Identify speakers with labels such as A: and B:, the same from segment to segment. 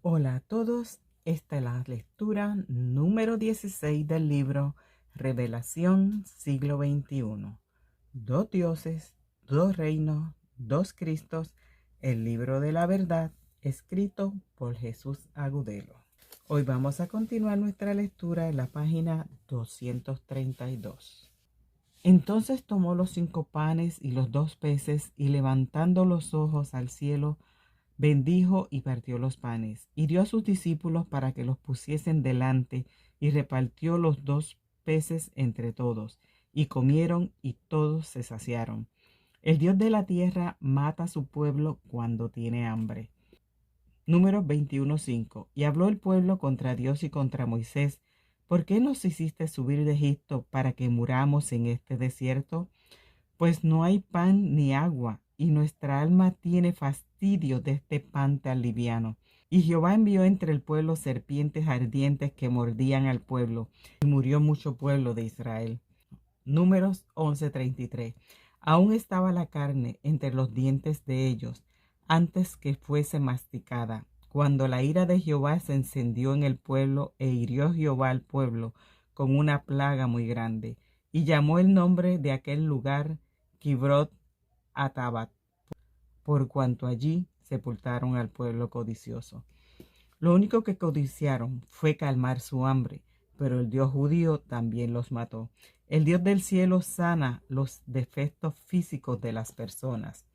A: Hola a todos, esta es la lectura número 16 del libro Revelación siglo XXI. Dos dioses, dos reinos, dos Cristos, el libro de la verdad, escrito por Jesús Agudelo. Hoy vamos a continuar nuestra lectura en la página 232. Entonces tomó los 5 panes y los 2 peces y levantando los ojos al cielo, bendijo y partió los panes, y dio a sus discípulos para que los pusiesen delante, y repartió los 2 peces entre todos, y comieron, y todos se saciaron. El Dios de la tierra mata a su pueblo cuando tiene hambre. Números 21:5. Y habló el pueblo contra Dios y contra Moisés: ¿Por qué nos hiciste subir de Egipto para que muramos en este desierto? Pues no hay pan ni agua, y nuestra alma tiene fastidio de este pan tan liviano. Y Jehová envió entre el pueblo serpientes ardientes que mordían al pueblo, y murió mucho pueblo de Israel. Números 11:33. Aún estaba la carne entre los dientes de ellos, antes que fuese masticada, cuando la ira de Jehová se encendió en el pueblo, e hirió Jehová al pueblo con una plaga muy grande, y llamó el nombre de aquel lugar Kibrot Atabat, por cuanto allí sepultaron al pueblo codicioso. Lo único que codiciaron fue calmar su hambre, pero el Dios judío también los mató. El Dios del cielo sana los defectos físicos de las personas.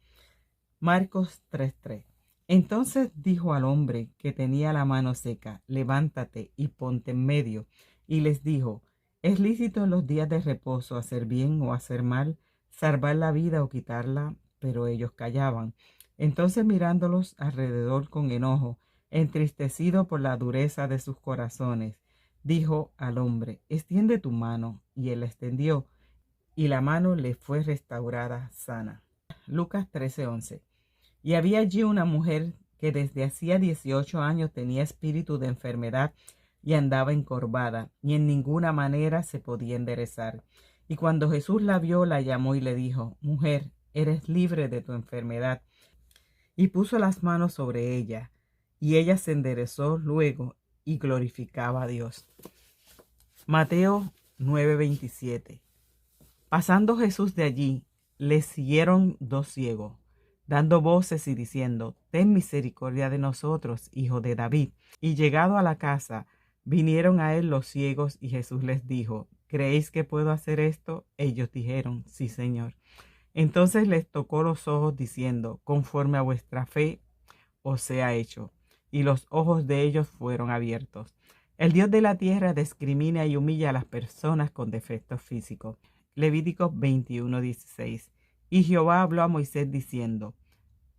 A: Marcos 3:3. Entonces dijo al hombre que tenía la mano seca: levántate y ponte en medio. Y les dijo: ¿es lícito en los días de reposo hacer bien o hacer mal, salvar la vida o quitarla? Pero ellos callaban. Entonces, mirándolos alrededor con enojo, entristecido por la dureza de sus corazones, dijo al hombre: extiende tu mano. Y él la extendió, y la mano le fue restaurada sana. Lucas 13:11. Y había allí una mujer que desde hacía 18 años tenía espíritu de enfermedad y andaba encorvada, y en ninguna manera se podía enderezar. Y cuando Jesús la vio, la llamó y le dijo: mujer, eres libre de tu enfermedad. Y puso las manos sobre ella, y ella se enderezó luego y glorificaba a Dios. Mateo 9:27. Pasando Jesús de allí, le siguieron 2 ciegos, dando voces y diciendo: ten misericordia de nosotros, hijo de David. Y llegado a la casa, vinieron a él los ciegos, y Jesús les dijo: ¿creéis que puedo hacer esto? Ellos dijeron: sí, Señor. Entonces les tocó los ojos, diciendo: conforme a vuestra fe os sea hecho. Y los ojos de ellos fueron abiertos. El Dios de la tierra discrimina y humilla a las personas con defectos físicos. Levíticos 21:16. Y Jehová habló a Moisés diciendo: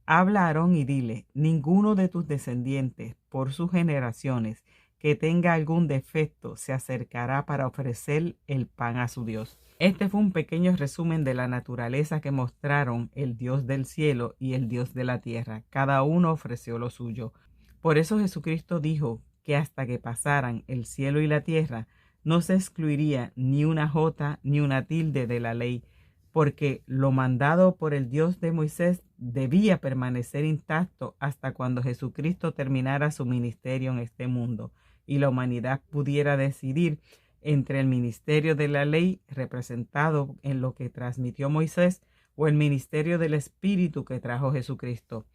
A: habla a Aarón y dile: ninguno de tus descendientes, por sus generaciones, que tenga algún defecto, se acercará para ofrecer el pan a su Dios. Este fue un pequeño resumen de la naturaleza que mostraron el Dios del cielo y el Dios de la tierra. Cada uno ofreció lo suyo. Por eso Jesucristo dijo que hasta que pasaran el cielo y la tierra, no se excluiría ni una jota ni una tilde de la ley, porque lo mandado por el Dios de Moisés debía permanecer intacto hasta cuando Jesucristo terminara su ministerio en este mundo y la humanidad pudiera decidir entre el ministerio de la ley, representado en lo que transmitió Moisés, o el ministerio del Espíritu que trajo Jesucristo.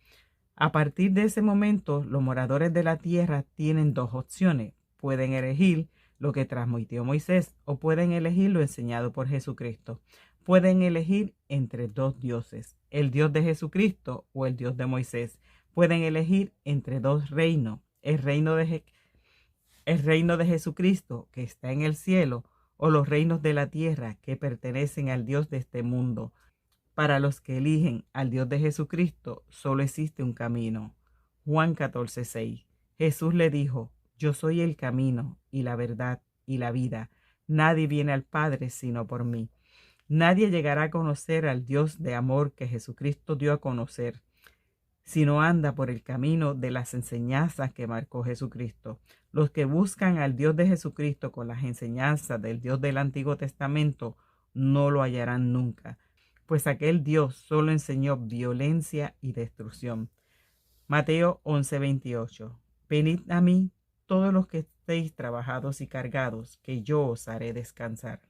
A: A partir de ese momento, los moradores de la tierra tienen 2 opciones. Pueden elegir lo que transmitió Moisés, o pueden elegir lo enseñado por Jesucristo. Pueden elegir entre 2 dioses, el Dios de Jesucristo o el Dios de Moisés. Pueden elegir entre 2 reinos, el reino de Jesucristo, que está en el cielo, o los reinos de la tierra, que pertenecen al Dios de este mundo. Para los que eligen al Dios de Jesucristo, solo existe un camino. Juan 14:6. Jesús le dijo: yo soy el camino y la verdad y la vida. Nadie viene al Padre sino por mí. Nadie llegará a conocer al Dios de amor que Jesucristo dio a conocer, si no anda por el camino de las enseñanzas que marcó Jesucristo. Los que buscan al Dios de Jesucristo con las enseñanzas del Dios del Antiguo Testamento no lo hallarán nunca, pues aquel Dios solo enseñó violencia y destrucción. Mateo 11:28. Venid a mí todos los que estéis trabajados y cargados, que yo os haré descansar.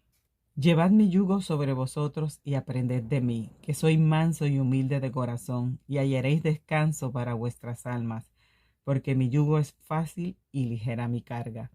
A: Llevad mi yugo sobre vosotros y aprended de mí, que soy manso y humilde de corazón, y hallaréis descanso para vuestras almas, porque mi yugo es fácil y ligera mi carga.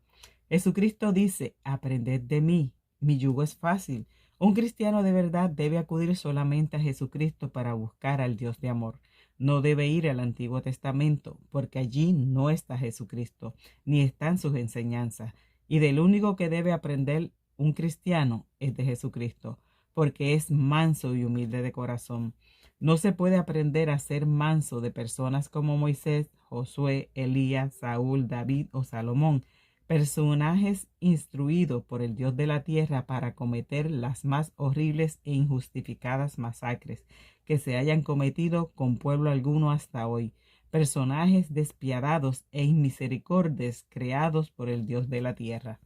A: Jesucristo dice, aprended de mí, mi yugo es fácil. Un cristiano de verdad debe acudir solamente a Jesucristo para buscar al Dios de amor. No debe ir al Antiguo Testamento, porque allí no está Jesucristo, ni están sus enseñanzas, y del único que debe aprender un cristiano es de Jesucristo, porque es manso y humilde de corazón. No se puede aprender a ser manso de personas como Moisés, Josué, Elías, Saúl, David o Salomón, personajes instruidos por el Dios de la tierra para cometer las más horribles e injustificadas masacres que se hayan cometido con pueblo alguno hasta hoy, personajes despiadados e inmisericordes creados por el Dios de la tierra.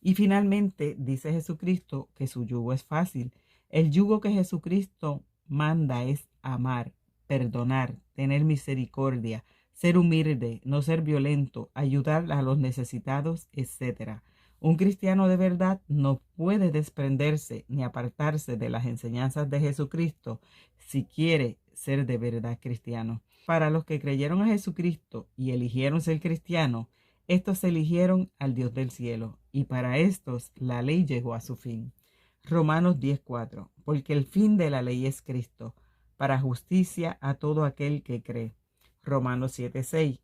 A: Y finalmente dice Jesucristo que su yugo es fácil. El yugo que Jesucristo manda es amar, perdonar, tener misericordia, ser humilde, no ser violento, ayudar a los necesitados, etc. Un cristiano de verdad no puede desprenderse ni apartarse de las enseñanzas de Jesucristo si quiere ser de verdad cristiano. Para los que creyeron a Jesucristo y eligieron ser cristianos, estos eligieron al Dios del cielo, y para estos la ley llegó a su fin. Romanos 10:4. Porque el fin de la ley es Cristo, para justicia a todo aquel que cree. Romanos 7:6.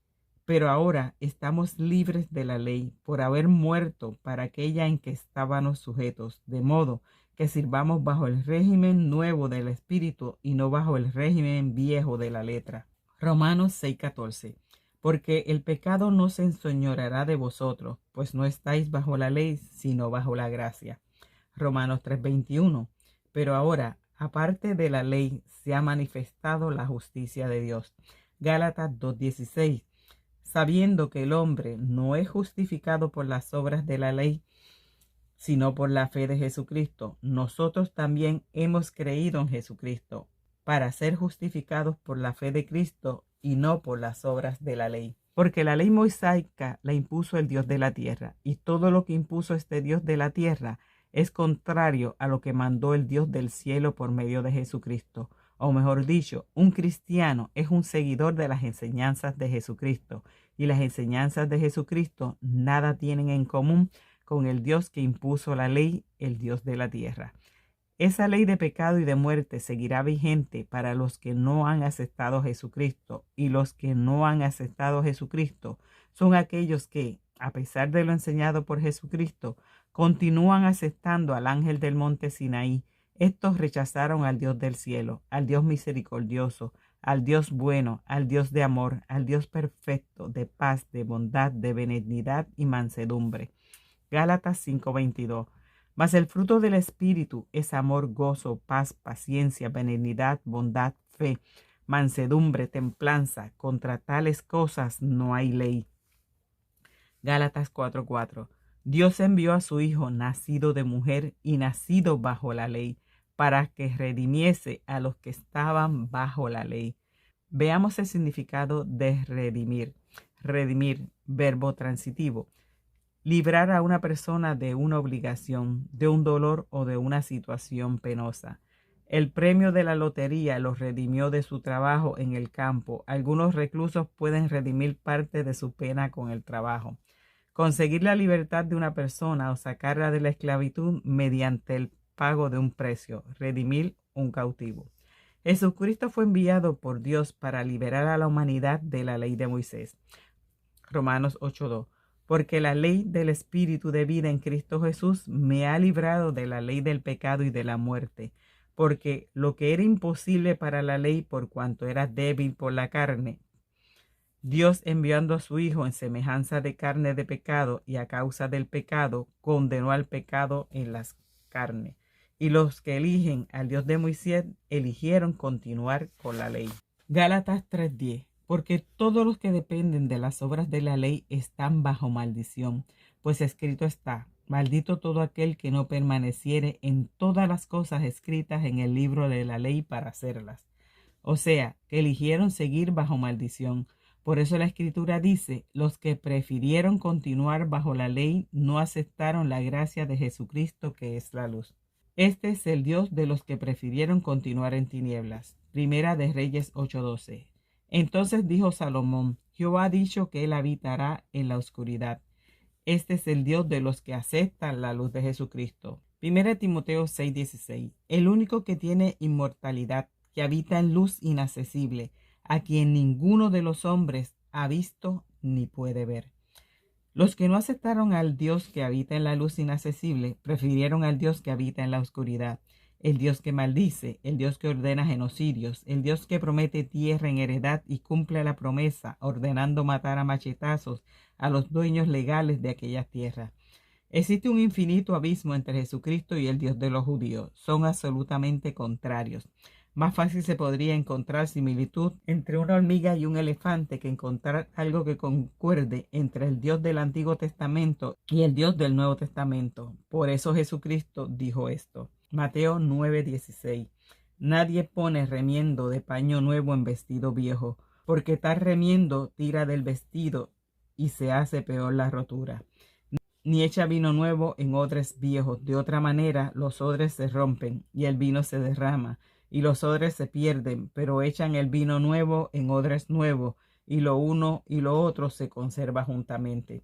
A: Pero ahora estamos libres de la ley por haber muerto para aquella en que estábamos sujetos, de modo que sirvamos bajo el régimen nuevo del Espíritu y no bajo el régimen viejo de la letra. Romanos 6:14. Porque el pecado no se enseñoreará de vosotros, pues no estáis bajo la ley, sino bajo la gracia. Romanos 3:21. Pero ahora, aparte de la ley, se ha manifestado la justicia de Dios. Gálatas 2:16. Sabiendo que el hombre no es justificado por las obras de la ley, sino por la fe de Jesucristo, nosotros también hemos creído en Jesucristo, para ser justificados por la fe de Cristo y no por las obras de la ley. Porque la ley mosaica la impuso el Dios de la tierra, y todo lo que impuso este Dios de la tierra es contrario a lo que mandó el Dios del cielo por medio de Jesucristo. O mejor dicho, un cristiano es un seguidor de las enseñanzas de Jesucristo, y las enseñanzas de Jesucristo nada tienen en común con el Dios que impuso la ley, el Dios de la tierra. Esa ley de pecado y de muerte seguirá vigente para los que no han aceptado a Jesucristo, y los que no han aceptado a Jesucristo son aquellos que, a pesar de lo enseñado por Jesucristo, continúan aceptando al ángel del monte Sinaí. Estos rechazaron al Dios del cielo, al Dios misericordioso, al Dios bueno, al Dios de amor, al Dios perfecto, de paz, de bondad, de benignidad y mansedumbre. Gálatas 5:22. Mas el fruto del Espíritu es amor, gozo, paz, paciencia, benignidad, bondad, fe, mansedumbre, templanza. Contra tales cosas no hay ley. Gálatas 4:4. Dios envió a su Hijo, nacido de mujer y nacido bajo la ley, para que redimiese a los que estaban bajo la ley. Veamos el significado de redimir. Redimir, verbo transitivo. Librar a una persona de una obligación, de un dolor o de una situación penosa. El premio de la lotería los redimió de su trabajo en el campo. Algunos reclusos pueden redimir parte de su pena con el trabajo. Conseguir la libertad de una persona o sacarla de la esclavitud mediante el pago de un precio. Redimir un cautivo. Jesucristo fue enviado por Dios para liberar a la humanidad de la ley de Moisés. Romanos 8:2. Porque la ley del Espíritu de vida en Cristo Jesús me ha librado de la ley del pecado y de la muerte. Porque lo que era imposible para la ley por cuanto era débil por la carne, Dios enviando a su Hijo en semejanza de carne de pecado y a causa del pecado, condenó al pecado en las carnes. Y los que eligen al Dios de Moisés eligieron continuar con la ley. Gálatas 3:10. Porque todos los que dependen de las obras de la ley están bajo maldición, pues escrito está, maldito todo aquel que no permaneciere en todas las cosas escritas en el libro de la ley para hacerlas. O sea, que eligieron seguir bajo maldición, Por eso la Escritura dice, los que prefirieron continuar bajo la ley no aceptaron la gracia de Jesucristo, que es la luz. Este es el Dios de los que prefirieron continuar en tinieblas. Primera de Reyes 8:12. Entonces dijo Salomón, Jehová ha dicho que él habitará en la oscuridad. Este es el Dios de los que aceptan la luz de Jesucristo. Primera de Timoteo 6:16. El único que tiene inmortalidad, que habita en luz inaccesible, a quien ninguno de los hombres ha visto ni puede ver. Los que no aceptaron al Dios que habita en la luz inaccesible, prefirieron al Dios que habita en la oscuridad, el Dios que maldice, el Dios que ordena genocidios, el Dios que promete tierra en heredad y cumple la promesa, ordenando matar a machetazos a los dueños legales de aquellas tierras. Existe un infinito abismo entre Jesucristo y el Dios de los judíos. Son absolutamente contrarios. Más fácil se podría encontrar similitud entre una hormiga y un elefante que encontrar algo que concuerde entre el Dios del Antiguo Testamento y el Dios del Nuevo Testamento. Por eso Jesucristo dijo esto. Mateo 9:16. Nadie pone remiendo de paño nuevo en vestido viejo, porque tal remiendo tira del vestido y se hace peor la rotura. Ni echa vino nuevo en odres viejos. De otra manera, los odres se rompen y el vino se derrama y los odres se pierden, pero echan el vino nuevo en odres nuevos, y lo uno y lo otro se conserva juntamente.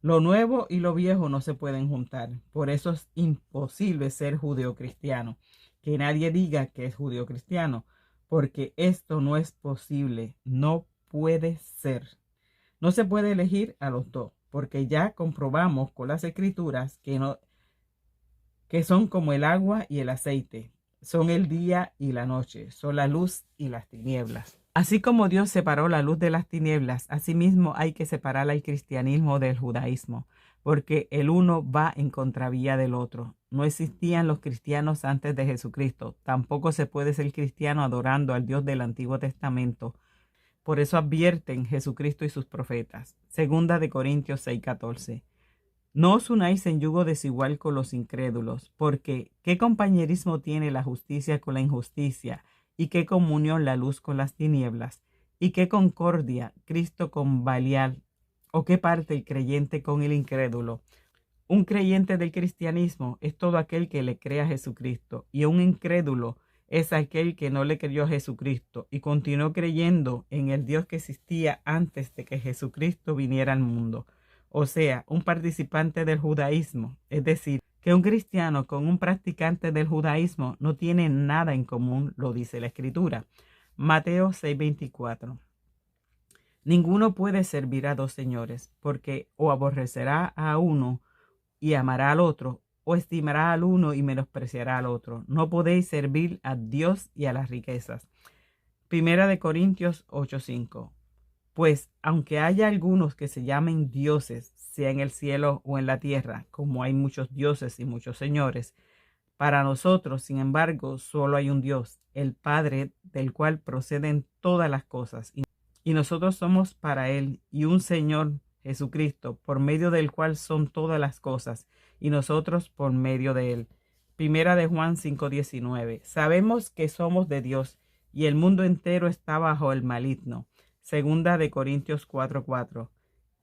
A: Lo nuevo y lo viejo no se pueden juntar. Por eso es imposible ser judeocristiano. Que nadie diga que es judeocristiano, porque esto no es posible. No puede ser. No se puede elegir a los dos, porque ya comprobamos con las Escrituras que son como el agua y el aceite. Son el día y la noche, son la luz y las tinieblas. Así como Dios separó la luz de las tinieblas, asimismo hay que separar al cristianismo del judaísmo, porque el uno va en contravía del otro. No existían los cristianos antes de Jesucristo, tampoco se puede ser cristiano adorando al Dios del Antiguo Testamento. Por eso advierten Jesucristo y sus profetas. Segunda de Corintios 6:14. No os unáis en yugo desigual con los incrédulos, porque ¿qué compañerismo tiene la justicia con la injusticia? ¿Y qué comunión la luz con las tinieblas? ¿Y qué concordia Cristo con Belial? ¿O qué parte el creyente con el incrédulo? Un creyente del cristianismo es todo aquel que le cree a Jesucristo, y un incrédulo es aquel que no le creyó a Jesucristo y continuó creyendo en el Dios que existía antes de que Jesucristo viniera al mundo. O sea, un participante del judaísmo, es decir, que un cristiano con un practicante del judaísmo no tiene nada en común, lo dice la Escritura. Mateo 6:24. Ninguno puede servir a dos señores, porque o aborrecerá a uno y amará al otro, o estimará al uno y menospreciará al otro. No podéis servir a Dios y a las riquezas. Primera de Corintios 8:5. Pues, aunque haya algunos que se llamen dioses, sea en el cielo o en la tierra, como hay muchos dioses y muchos señores, para nosotros, sin embargo, solo hay un Dios, el Padre, del cual proceden todas las cosas, y nosotros somos para Él, y un Señor, Jesucristo, por medio del cual son todas las cosas, y nosotros por medio de Él. Primera de Juan 5:19. Sabemos que somos de Dios, y el mundo entero está bajo el maligno. Segunda de Corintios 4:4,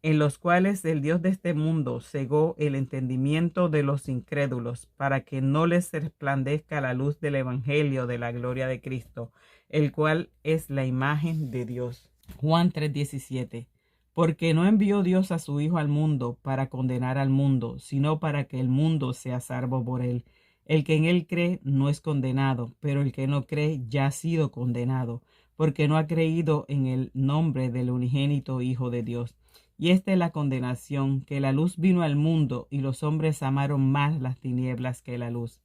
A: en los cuales el Dios de este mundo cegó el entendimiento de los incrédulos, para que no les resplandezca la luz del evangelio de la gloria de Cristo, el cual es la imagen de Dios. Juan 3:17, porque no envió Dios a su Hijo al mundo para condenar al mundo, sino para que el mundo sea salvo por él. El que en él cree no es condenado, pero el que no cree ya ha sido condenado, porque no ha creído en el nombre del unigénito Hijo de Dios. Y esta es la condenación, que la luz vino al mundo, y los hombres amaron más las tinieblas que la luz.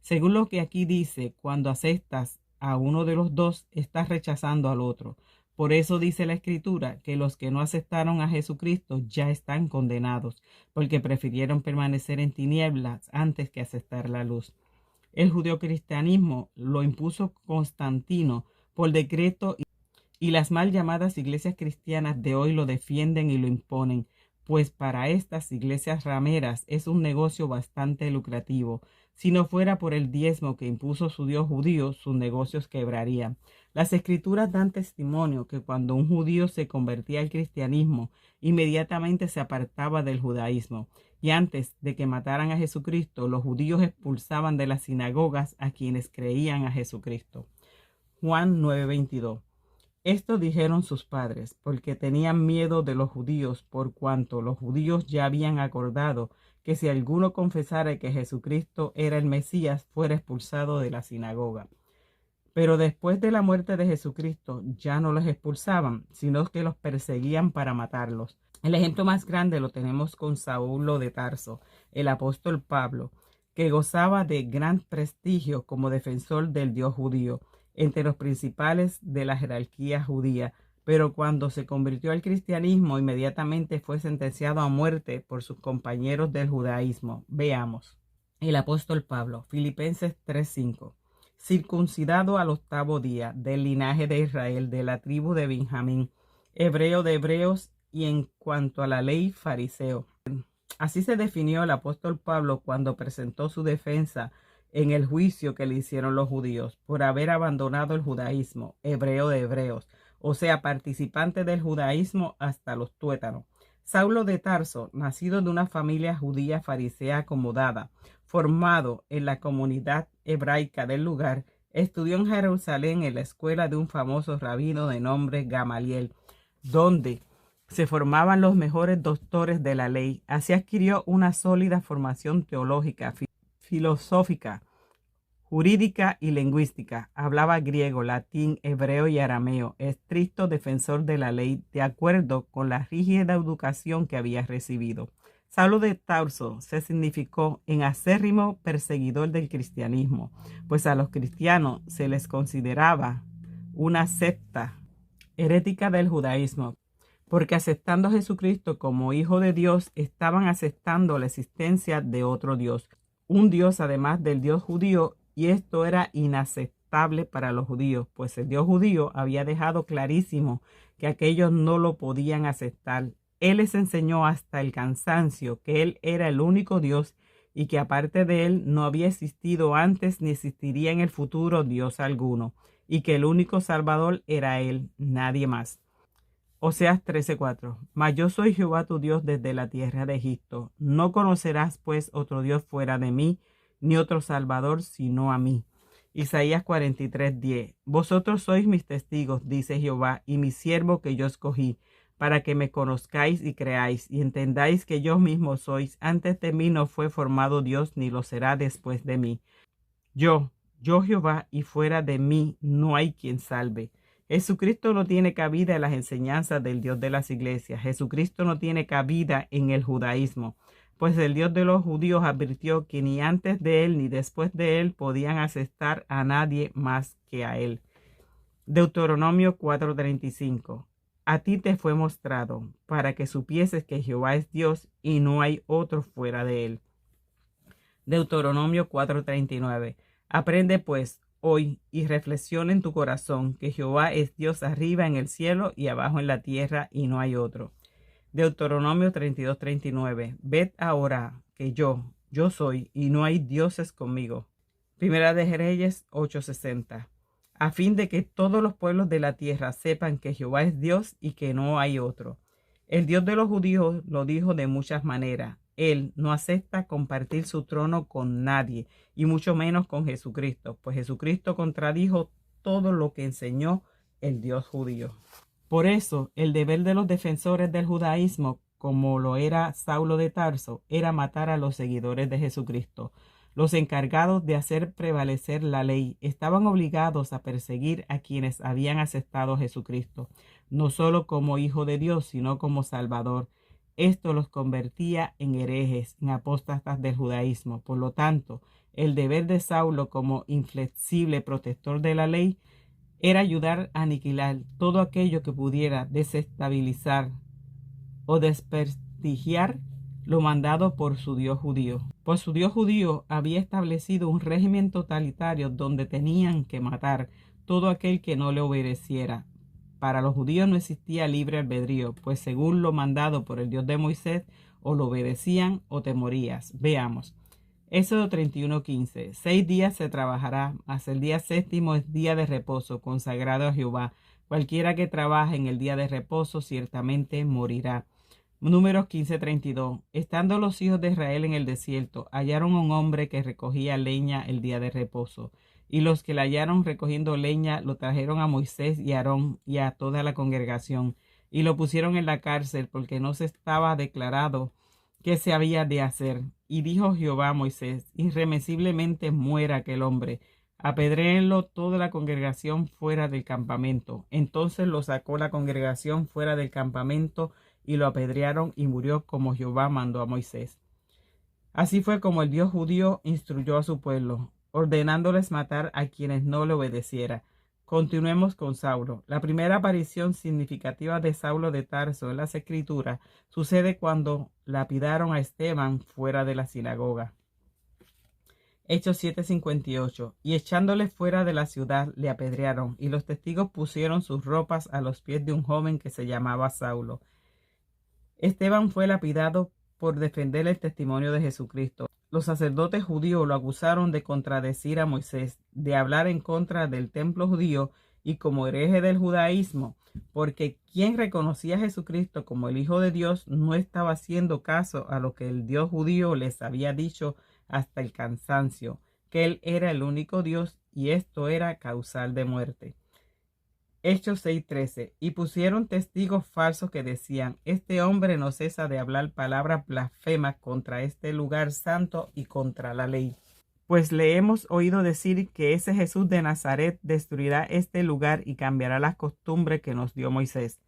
A: Según lo que aquí dice, cuando aceptas a uno de los dos, estás rechazando al otro. Por eso dice la Escritura que los que no aceptaron a Jesucristo ya están condenados, porque prefirieron permanecer en tinieblas antes que aceptar la luz. El judeocristianismo lo impuso Constantino por decreto, y las mal llamadas iglesias cristianas de hoy lo defienden y lo imponen, pues para estas iglesias rameras es un negocio bastante lucrativo. Si no fuera por el diezmo que impuso su Dios judío, sus negocios quebrarían. Las escrituras dan testimonio que cuando un judío se convertía al cristianismo, inmediatamente se apartaba del judaísmo. Y antes de que mataran a Jesucristo, los judíos expulsaban de las sinagogas a quienes creían a Jesucristo. Juan 9:22. Esto dijeron sus padres, porque tenían miedo de los judíos, por cuanto los judíos ya habían acordado que si alguno confesara que Jesucristo era el Mesías, fuera expulsado de la sinagoga. Pero después de la muerte de Jesucristo, ya no los expulsaban, sino que los perseguían para matarlos. El ejemplo más grande lo tenemos con Saulo de Tarso, el apóstol Pablo, que gozaba de gran prestigio como defensor del Dios judío entre los principales de la jerarquía judía, pero cuando se convirtió al cristianismo, inmediatamente fue sentenciado a muerte por sus compañeros del judaísmo. Veamos. El apóstol Pablo, Filipenses 3:5. Circuncidado al 8º día, del linaje de Israel, de la tribu de Benjamín, hebreo de hebreos, y en cuanto a la ley, fariseo. Así se definió el apóstol Pablo cuando presentó su defensa en el juicio que le hicieron los judíos por haber abandonado el judaísmo, hebreo de hebreos, o sea, participante del judaísmo hasta los tuétanos. Saulo de Tarso, nacido de una familia judía farisea acomodada, formado en la comunidad hebraica del lugar, estudió en Jerusalén en la escuela de un famoso rabino de nombre Gamaliel, donde se formaban los mejores doctores de la ley. Así adquirió una sólida formación teológica, filosófica, jurídica y lingüística. Hablaba griego, latín, hebreo y arameo. Estricto defensor de la ley, de acuerdo con la rígida educación que había recibido. Saulo de Tarso se significó en acérrimo perseguidor del cristianismo, pues a los cristianos se les consideraba una secta herética del judaísmo, porque aceptando a Jesucristo como Hijo de Dios, estaban aceptando la existencia de otro Dios, un Dios además del Dios judío, y esto era inaceptable para los judíos, pues el Dios judío había dejado clarísimo que aquellos no lo podían aceptar. Él les enseñó hasta el cansancio que Él era el único Dios y que aparte de Él no había existido antes ni existiría en el futuro Dios alguno, y que el único Salvador era Él, nadie más. Oseas 13:4. Mas yo soy Jehová tu Dios desde la tierra de Egipto. No conocerás pues otro Dios fuera de mí, ni otro Salvador sino a mí. Isaías 43:10. Vosotros sois mis testigos, dice Jehová, y mi siervo que yo escogí, para que me conozcáis y creáis, y entendáis que yo mismo sois. Antes de mí no fue formado Dios, ni lo será después de mí. Yo Jehová, y fuera de mí no hay quien salve. Jesucristo no tiene cabida en las enseñanzas del Dios de las iglesias. Jesucristo no tiene cabida en el judaísmo, pues el Dios de los judíos advirtió que ni antes de él ni después de él podían aceptar a nadie más que a él. Deuteronomio 4:35. A ti te fue mostrado, para que supieses que Jehová es Dios y no hay otro fuera de él. Deuteronomio 4:39. Aprende pues hoy y reflexiona en tu corazón que Jehová es Dios arriba en el cielo y abajo en la tierra y no hay otro. Deuteronomio 32:39. Ved ahora que yo soy y no hay dioses conmigo. Primera de Reyes 8:60. A fin de que todos los pueblos de la tierra sepan que Jehová es Dios y que no hay otro. El Dios de los judíos lo dijo de muchas maneras. Él no acepta compartir su trono con nadie, y mucho menos con Jesucristo, pues Jesucristo contradijo todo lo que enseñó el Dios judío. Por eso, el deber de los defensores del judaísmo, como lo era Saulo de Tarso, era matar a los seguidores de Jesucristo. Los encargados de hacer prevalecer la ley estaban obligados a perseguir a quienes habían aceptado a Jesucristo, no solo como Hijo de Dios, sino como Salvador. Esto los convertía en herejes, en apóstatas del judaísmo. Por lo tanto, el deber de Saulo como inflexible protector de la ley era ayudar a aniquilar todo aquello que pudiera desestabilizar o desprestigiar lo mandado por su Dios judío. Pues su Dios judío había establecido un régimen totalitario donde tenían que matar todo aquel que no le obedeciera. Para los judíos no existía libre albedrío, pues según lo mandado por el Dios de Moisés, o lo obedecían o te morías. Veamos. Éxodo 31:15. 6 días se trabajará, mas el día séptimo es día de reposo, consagrado a Jehová. Cualquiera que trabaje en el día de reposo ciertamente morirá. Números 15:32. Estando los hijos de Israel en el desierto, hallaron a un hombre que recogía leña el día de reposo. Y los que la hallaron recogiendo leña lo trajeron a Moisés y a Aarón y a toda la congregación, y lo pusieron en la cárcel porque no se estaba declarado qué se había de hacer. Y dijo Jehová a Moisés: irremisiblemente muera aquel hombre, apedréenlo toda la congregación fuera del campamento. Entonces lo sacó la congregación fuera del campamento y lo apedrearon, y murió como Jehová mandó a Moisés. Así fue como el Dios judío instruyó a su pueblo, ordenándoles matar a quienes no le obedeciera. Continuemos con Saulo. La primera aparición significativa de Saulo de Tarso en las Escrituras sucede cuando lapidaron a Esteban fuera de la sinagoga. Hechos 7:58. Y echándole fuera de la ciudad le apedrearon, y los testigos pusieron sus ropas a los pies de un joven que se llamaba Saulo. Esteban fue lapidado por defender el testimonio de Jesucristo. Los sacerdotes judíos lo acusaron de contradecir a Moisés, de hablar en contra del templo judío y como hereje del judaísmo, porque quien reconocía a Jesucristo como el Hijo de Dios no estaba haciendo caso a lo que el Dios judío les había dicho hasta el cansancio, que Él era el único Dios y esto era causal de muerte. Hechos 6:13. Y pusieron testigos falsos que decían: este hombre no cesa de hablar palabras blasfemas contra este lugar santo y contra la ley. Pues le hemos oído decir que ese Jesús de Nazaret destruirá este lugar y cambiará las costumbres que nos dio Moisés.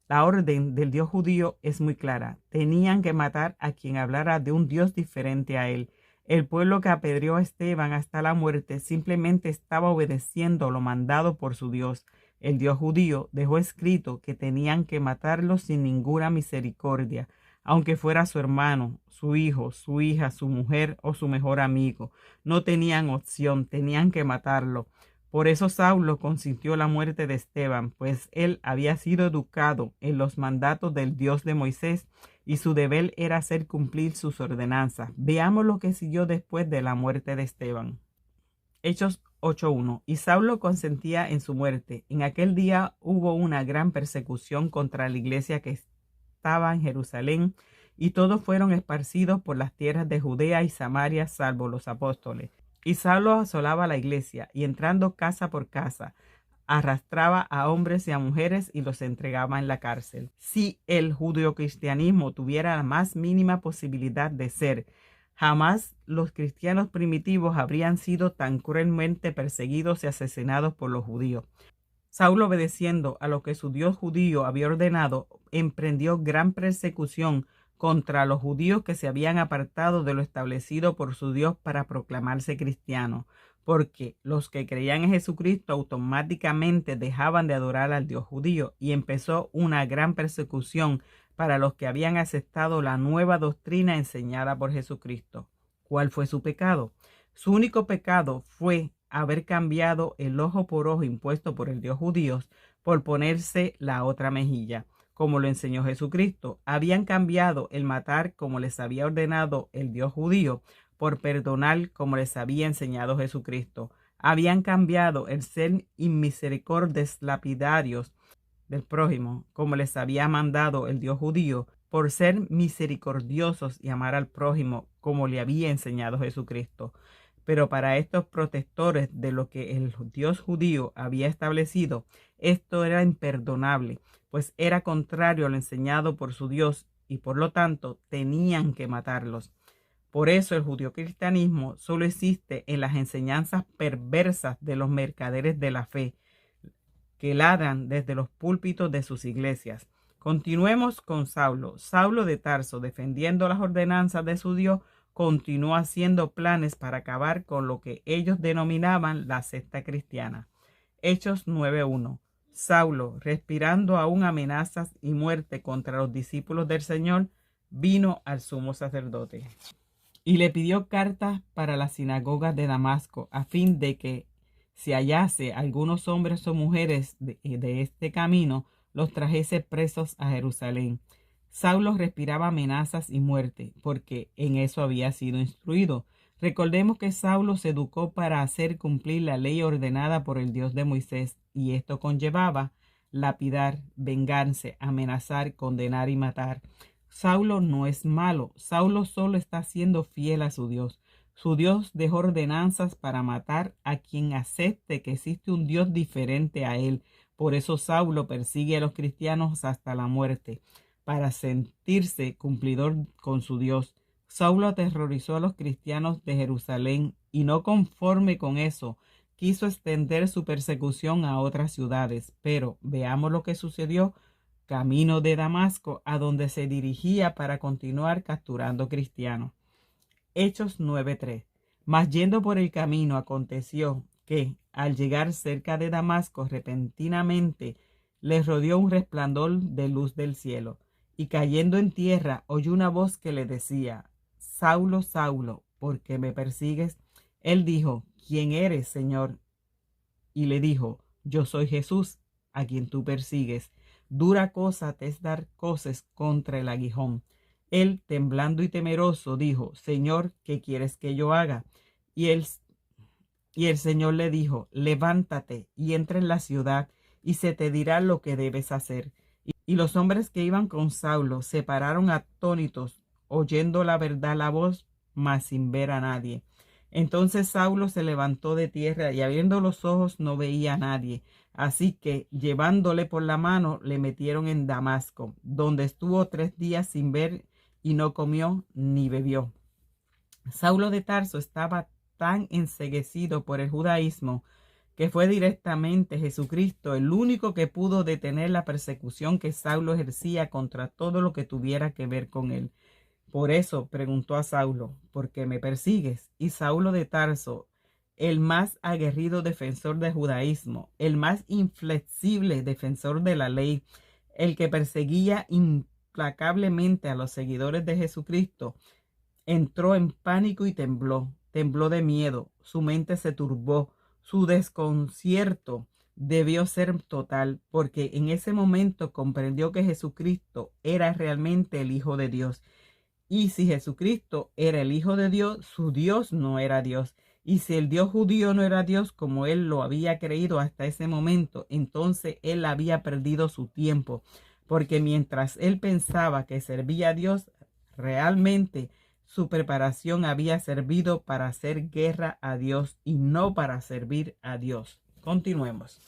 A: La orden del Dios judío es muy clara. Tenían que matar a quien hablara de un Dios diferente a él. El pueblo que apedreó a Esteban hasta la muerte simplemente estaba obedeciendo lo mandado por su Dios. El Dios judío dejó escrito que tenían que matarlo sin ninguna misericordia, aunque fuera su hermano, su hijo, su hija, su mujer o su mejor amigo. No tenían opción, tenían que matarlo. Por eso Saulo consintió la muerte de Esteban, pues él había sido educado en los mandatos del Dios de Moisés y su deber era hacer cumplir sus ordenanzas. Veamos lo que siguió después de la muerte de Esteban. Hechos 8:1. Y Saulo consentía en su muerte. En aquel día hubo una gran persecución contra la iglesia que estaba en Jerusalén, y todos fueron esparcidos por las tierras de Judea y Samaria, salvo los apóstoles. Y Saulo asolaba la iglesia, y entrando casa por casa, arrastraba a hombres y a mujeres y los entregaba en la cárcel. Si el judeocristianismo tuviera la más mínima posibilidad de ser, jamás los cristianos primitivos habrían sido tan cruelmente perseguidos y asesinados por los judíos. Saulo, obedeciendo a lo que su Dios judío había ordenado, emprendió gran persecución contra los judíos que se habían apartado de lo establecido por su Dios para proclamarse cristianos, porque los que creían en Jesucristo automáticamente dejaban de adorar al Dios judío, y empezó una gran persecución para los que habían aceptado la nueva doctrina enseñada por Jesucristo. ¿Cuál fue su pecado? Su único pecado fue haber cambiado el ojo por ojo impuesto por el Dios judío por ponerse la otra mejilla, como lo enseñó Jesucristo. Habían cambiado el matar como les había ordenado el Dios judío por perdonar como les había enseñado Jesucristo. Habían cambiado el ser inmisericordes lapidarios del prójimo como les había mandado el Dios judío por ser misericordiosos y amar al prójimo como le había enseñado Jesucristo. Pero para estos protectores de lo que el Dios judío había establecido, esto era imperdonable, pues era contrario a lo enseñado por su Dios y por lo tanto tenían que matarlos. Por eso el judeocristianismo solo existe en las enseñanzas perversas de los mercaderes de la fe, que ladran desde los púlpitos de sus iglesias. Continuemos con Saulo. Saulo de Tarso, defendiendo las ordenanzas de su Dios, continuó haciendo planes para acabar con lo que ellos denominaban la secta cristiana. Hechos 9:1. Saulo, respirando aún amenazas y muerte contra los discípulos del Señor, vino al sumo sacerdote y le pidió cartas para las sinagogas de Damasco, a fin de que, si hallase algunos hombres o mujeres de este camino, los trajese presos a Jerusalén. Saulo respiraba amenazas y muerte, porque en eso había sido instruido. Recordemos que Saulo se educó para hacer cumplir la ley ordenada por el Dios de Moisés, y esto conllevaba lapidar, vengarse, amenazar, condenar y matar. Saulo no es malo, Saulo solo está siendo fiel a su Dios. Su Dios dejó ordenanzas para matar a quien acepte que existe un Dios diferente a él. Por eso Saulo persigue a los cristianos hasta la muerte, para sentirse cumplidor con su Dios. Saulo aterrorizó a los cristianos de Jerusalén y no conforme con eso, quiso extender su persecución a otras ciudades. Pero veamos lo que sucedió camino de Damasco, a donde se dirigía para continuar capturando cristianos. Hechos 9:3. Mas yendo por el camino aconteció que, al llegar cerca de Damasco, repentinamente les rodeó un resplandor de luz del cielo, y cayendo en tierra oyó una voz que le decía: Saulo, Saulo, ¿por qué me persigues? Él dijo: ¿Quién eres, Señor? Y le dijo: Yo soy Jesús, a quien tú persigues. Dura cosa te es dar coces contra el aguijón. Él, temblando y temeroso, dijo: Señor, ¿qué quieres que yo haga? Y el Señor le dijo: Levántate y entra en la ciudad, y se te dirá lo que debes hacer. Y los hombres que iban con Saulo se pararon atónitos, oyendo la verdad la voz, mas sin ver a nadie. Entonces Saulo se levantó de tierra y abriendo los ojos no veía a nadie. Así que, llevándole por la mano, le metieron en Damasco, donde estuvo 3 días sin ver y no comió ni bebió. Saulo de Tarso estaba tan enceguecido por el judaísmo que fue directamente Jesucristo el único que pudo detener la persecución que Saulo ejercía contra todo lo que tuviera que ver con él. Por eso preguntó a Saulo: ¿por qué me persigues? Y Saulo de Tarso, el más aguerrido defensor del judaísmo, el más inflexible defensor de la ley, el que perseguía implacablemente a los seguidores de Jesucristo, entró en pánico y tembló de miedo, su mente se turbó, su desconcierto debió ser total, porque en ese momento comprendió que Jesucristo era realmente el Hijo de Dios. Y si Jesucristo era el Hijo de Dios, su Dios no era Dios. Y si el Dios judío no era Dios como él lo había creído hasta ese momento, entonces él había perdido su tiempo, porque mientras él pensaba que servía a Dios, realmente su preparación había servido para hacer guerra a Dios y no para servir a Dios. Continuemos.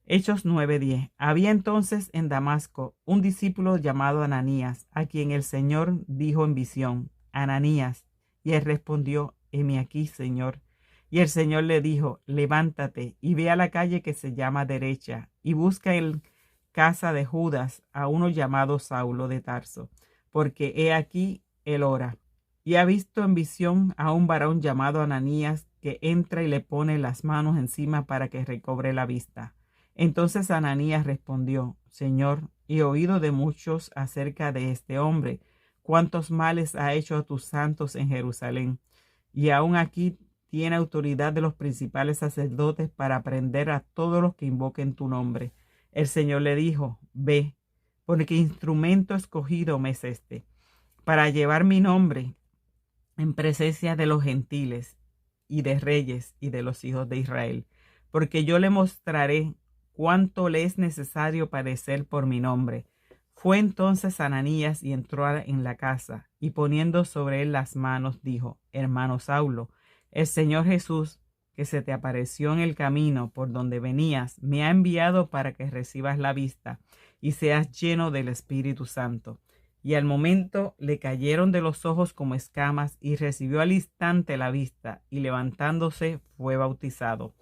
A: Hechos 9:10. Había entonces en Damasco un discípulo llamado Ananías, a quien el Señor dijo en visión: Ananías. Y él respondió: heme aquí, Señor. Y el Señor le dijo: levántate y ve a la calle que se llama Derecha, y busca en casa de Judas a uno llamado Saulo de Tarso, porque he aquí él ora. Y ha visto en visión a un varón llamado Ananías, que entra y le pone las manos encima para que recobre la vista. Entonces Ananías respondió: Señor, he oído de muchos acerca de este hombre, cuántos males ha hecho a tus santos en Jerusalén, y aún aquí tiene autoridad de los principales sacerdotes para prender a todos los que invoquen tu nombre. El Señor le dijo: ve, porque instrumento escogido me es este, para llevar mi nombre en presencia de los gentiles y de reyes y de los hijos de Israel, porque yo le mostraré cuánto le es necesario padecer por mi nombre. Fue entonces Ananías y entró en la casa, y poniendo sobre él las manos, dijo: hermano Saulo, el Señor Jesús, que se te apareció en el camino por donde venías, me ha enviado para que recibas la vista y seas lleno del Espíritu Santo. Y al momento le cayeron de los ojos como escamas, y recibió al instante la vista, y levantándose fue bautizado.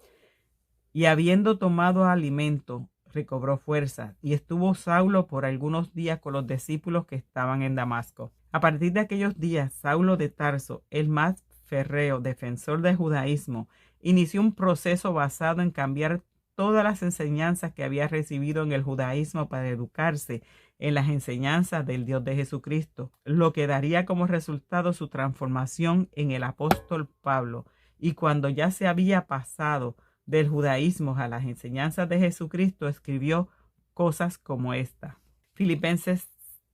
A: Y habiendo tomado alimento, recobró fuerza, y estuvo Saulo por algunos días con los discípulos que estaban en Damasco. A partir de aquellos días, Saulo de Tarso, el más férreo defensor del judaísmo, inició un proceso basado en cambiar todas las enseñanzas que había recibido en el judaísmo para educarse en las enseñanzas del Dios de Jesucristo, lo que daría como resultado su transformación en el apóstol Pablo. Y cuando ya se había pasado del judaísmo a las enseñanzas de Jesucristo, escribió cosas como esta. Filipenses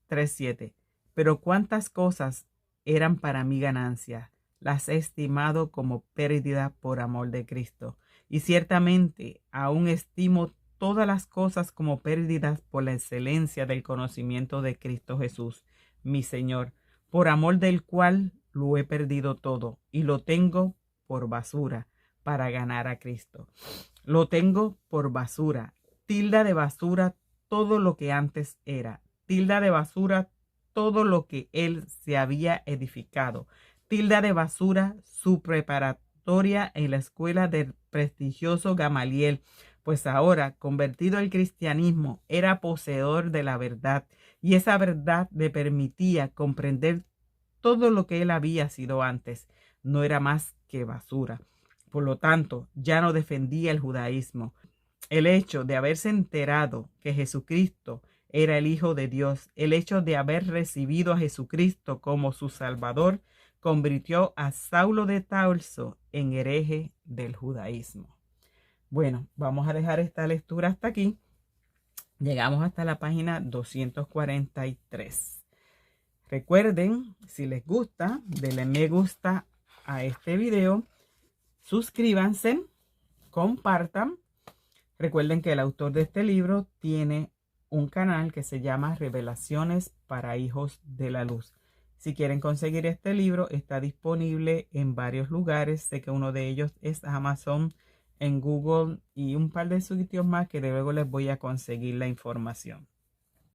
A: 3:7. Pero cuántas cosas eran para mí ganancia, las he estimado como pérdida por amor de Cristo. Y ciertamente aún estimo todas las cosas como pérdidas por la excelencia del conocimiento de Cristo Jesús, mi Señor, por amor del cual lo he perdido todo y lo tengo por basura para ganar a Cristo. Lo tengo por basura, tilda de basura todo lo que antes era, tilda de basura todo lo que él se había edificado, tilda de basura su preparatoria en la escuela del prestigioso Gamaliel, pues ahora, convertido al cristianismo, era poseedor de la verdad, y esa verdad le permitía comprender todo lo que él había sido antes. No era más que basura. Por lo tanto, ya no defendía el judaísmo. El hecho de haberse enterado que Jesucristo era el Hijo de Dios, el hecho de haber recibido a Jesucristo como su Salvador, convirtió a Saulo de Tarso en hereje del judaísmo. Bueno, vamos a dejar esta lectura hasta aquí. Llegamos hasta la página 243. Recuerden, si les gusta, denle me gusta a este video, suscríbanse, compartan. Recuerden que el autor de este libro tiene un canal que se llama Revelaciones para Hijos de la Luz. Si quieren conseguir este libro, está disponible en varios lugares. Sé que uno de ellos es Amazon, en Google y un par de sitios más que luego les voy a conseguir la información.